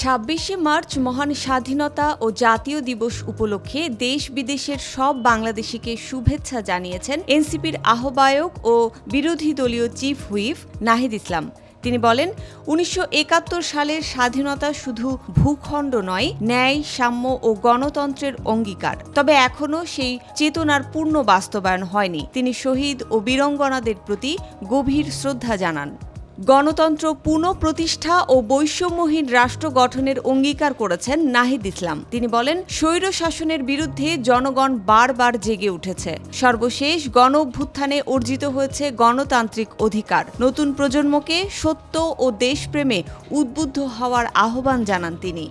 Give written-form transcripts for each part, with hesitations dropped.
২৬শে মার্চ মহান স্বাধীনতা ও জাতীয় দিবস উপলক্ষে দেশ বিদেশের সব বাংলাদেশিকে শুভেচ্ছা জানিয়েছেন এনসিপির আহ্বায়ক ও বিরোধী দলীয় চিফ হুইপ নাহিদ ইসলাম। তিনি বলেন, ১৯৭১ সালের স্বাধীনতা শুধু ভূখণ্ড নয়, ন্যায়, সাম্য ও গণতন্ত্রের অঙ্গীকার। তবে এখনও সেই চেতনার পূর্ণ বাস্তবায়ন হয়নি। তিনি শহীদ ও বীরাঙ্গনাদের প্রতি গভীর শ্রদ্ধা জানান। গণতন্ত্র পুনঃপ্রতিষ্ঠা ও বৈষম্যহীন রাষ্ট্র গঠনের অঙ্গীকার করেছেন নাহিদ ইসলাম। তিনি বলেন, স্বৈরশাসনের বিরুদ্ধে জনগণ বারবার জেগে উঠেছে। সর্বশেষ গণ অভ্যুত্থানে অর্জিত হয়েছে গণতান্ত্রিক অধিকার। নতুন প্রজন্মকে সত্য ও দেশপ্রেমে উদ্বুদ্ধ হওয়ার আহ্বান জানান তিনি।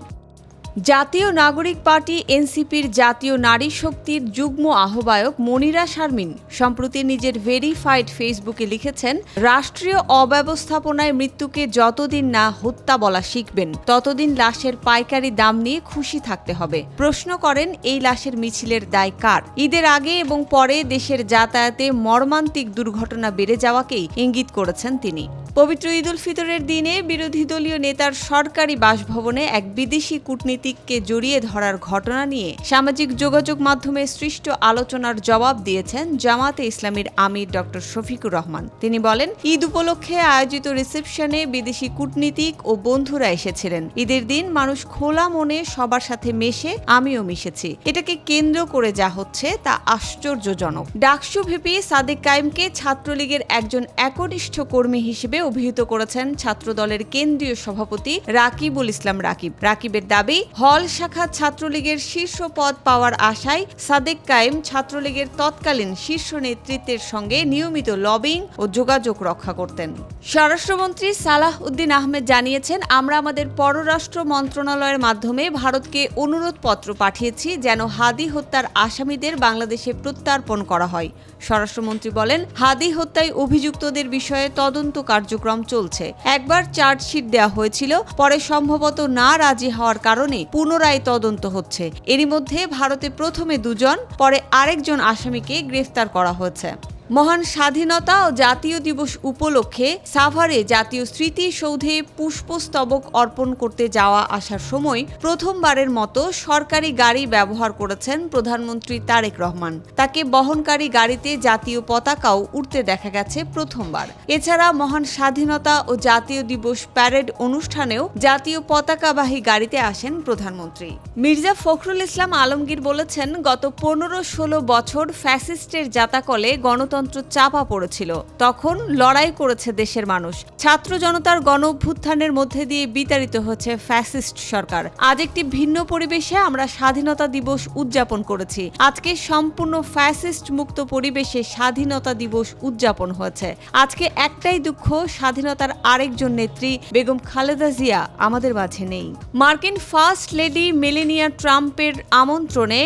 জাতীয় নাগরিক পার্টি এনসিপির জাতীয় নারী শক্তির যুগ্ম আহ্বায়ক মনিরা শারমিন সম্প্রতি নিজের ভেরিফাইড ফেসবুকে লিখেছেন, রাষ্ট্রীয় অব্যবস্থাপনায় মৃত্যুকে যতদিন না হত্যা বলা শিখবেন, ততদিন লাশের পাইকারি দাম নিয়ে খুশি থাকতে হবে। প্রশ্ন করেন, এই লাশের মিছিলের দায় কার? ঈদের আগে এবং পরে দেশের যাতায়াতে মর্মান্তিক দুর্ঘটনা বেড়ে যাওয়াকেই ইঙ্গিত করেছেন তিনি। পবিত্র ঈদ উল ফিতরের দিনে বিরোধী দলীয় নেতার সরকারি বাসভবনে এক বিদেশি কূটনীতিককে জড়িয়ে ধরার ঘটনা নিয়ে সামাজিক যোগাযোগ মাধ্যমে সৃষ্ট আলোচনার জবাব দিয়েছেন জামায়াতে ইসলামীর আমির ডক্টর শফিকুর রহমান। তিনি বলেন, ঈদ উপলক্ষে আয়োজিত রিসেপশনে বিদেশি কূটনীতিক ও বন্ধুরা এসেছিলেন। ঈদের দিন মানুষ খোলা মনে সবার সাথে মেশে, আমিও মিশেছি। এটাকে কেন্দ্র করে যা হচ্ছে তা আশ্চর্যজনক। ডাকসু ভিপি সাদেক কায়েমকে ছাত্রলীগের একজন একনিষ্ঠ কর্মী হিসেবে অভিহিত করেছেন ছাত্রদলের কেন্দ্রীয় সভাপতি রাকিবুল ইসলাম রাকিব। রাকিবের দাবি, হল শাখা ছাত্রলীগের শীর্ষ পদ পাওয়ার আশায় সাদেক কায়েম ছাত্রলীগের তৎকালীন শীর্ষ নেতৃত্বের সঙ্গে নিয়মিত লবিং ও যোগাযোগ রক্ষা করতেন। স্বরাষ্ট্রমন্ত্রী সালাহ উদ্দিন আহমেদ জানিয়েছেন, আমরা আমাদের পররাষ্ট্র মন্ত্রণালয়ের মাধ্যমে ভারতকে অনুরোধপত্র পাঠিয়েছি যেন হাদি হত্যার আসামিদের বাংলাদেশে প্রত্যর্পণ করা হয়। স্বরাষ্ট্রমন্ত্রী বলেন, হাদি হত্যায় অভিযুক্তদের বিষয়ে তদন্ত কার্যক্রম চলছে। একবার চার্জশিট দেওয়া হয়েছিল, পরে সম্ভবত না রাজি হওয়ার কারণে পুনরায় তদন্ত হচ্ছে। এরই মধ্যে ভারতে প্রথমে 2 জন, পরে আরেকজন আসামিকে গ্রেফতার করা হয়েছে। মহান স্বাধীনতা ও জাতীয় দিবস উপলক্ষে সাভারে জাতীয় স্মৃতিসৌধে পুষ্পস্তবক অর্পণ করতে যাওয়া আসার সময় প্রথমবারের মতো সরকারি গাড়ি ব্যবহার করেছেন প্রধানমন্ত্রী তারেক রহমান। তাকে বহনকারী গাড়িতে জাতীয় পতাকাও উড়তে দেখা গেছে প্রথমবার। এছাড়া মহান স্বাধীনতা ও জাতীয় দিবস প্যারেড অনুষ্ঠানেও জাতীয় পতাকাবাহী গাড়িতে আসেন প্রধানমন্ত্রী। মির্জা ফখরুল ইসলাম আলমগীর বলেছেন, গত 15-16 বছর ফ্যাসিস্টের জাতাকলে গণতন্ত্র চাপা পড়েছিল। তখন লড়াই করেছে দেশের মানুষ। ছাত্র জনতার গণ অভ্যুত্থানের মধ্যে দিয়ে বিতাড়িত হচ্ছে ফ্যাসিস্ট সরকার। আজ একটি ভিন্ন পরিবেশে আমরা স্বাধীনতা দিবস উদযাপন করেছি। আজকে সম্পূর্ণ ফ্যাসিস্ট মুক্ত পরিবেশে স্বাধীনতা দিবস উদযাপন হয়েছে। আজকে একটাই দুঃখ, স্বাধীনতার আরেকজন নেত্রী বেগম খালেদা জিয়া আমাদের মাঝে নেই। মার্কিন ফার্স্ট লেডি মেলানিয়া ট্রাম্পের আমন্ত্রণে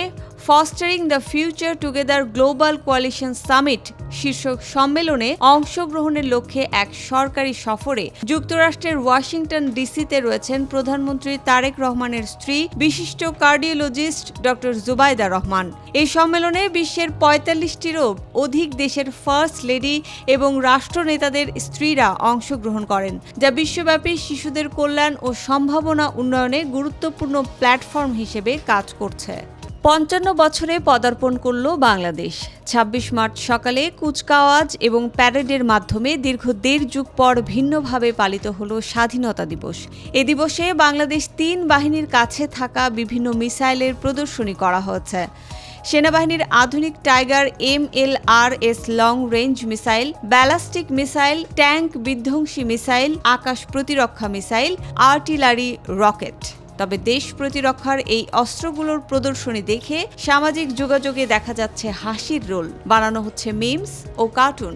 fostering the future together global coalition summit শীর্ষক সম্মেলনে অংশগ্রহণের লক্ষ্যে এক সরকারি সফরে যুক্তরাষ্ট্রের ওয়াশিংটন ডিসিতে রয়েছেন প্রধানমন্ত্রী তারেক রহমানের স্ত্রী বিশিষ্ট কার্ডিওলজিস্ট ডক্টর জুবাইদা রহমান। এই সম্মেলনে বিশ্বের ৪৫টিরও অধিক দেশের ফার্স্ট লেডি এবং রাষ্ট্রনেতাদের স্ত্রীরা অংশগ্রহণ করেন, যা বিশ্বব্যাপী শিশুদের কল্যাণ ও সম্ভাবনা উন্নয়নে গুরুত্বপূর্ণ প্ল্যাটফর্ম হিসেবে কাজ করছে। ৫৫ বছরে পদার্পণ করল বাংলাদেশ। ২৬ মার্চ সকালে কুচকাওয়াজ এবং প্যারেডের মাধ্যমে দীর্ঘ ১.৫ যুগ পর ভিন্নভাবে পালিত হল স্বাধীনতা দিবস। এ দিবসে বাংলাদেশ ৩ বাহিনীর কাছে থাকা বিভিন্ন মিসাইলের প্রদর্শনী করা হয়েছে। সেনাবাহিনীর আধুনিক tiger MLRS long range missile, ballistic missile, tank বিধ্বংসী মিসাইল, আকাশ প্রতিরক্ষা মিসাইল, আর্টিলারি, রকেট। তবে দেশ প্রতিরক্ষার এই অস্ত্রগুলোর প্রদর্শনী দেখে সামাজিক যোগাযোগে দেখা যাচ্ছে হাসির রোল, বানানো হচ্ছে মিমস ও কার্টুন।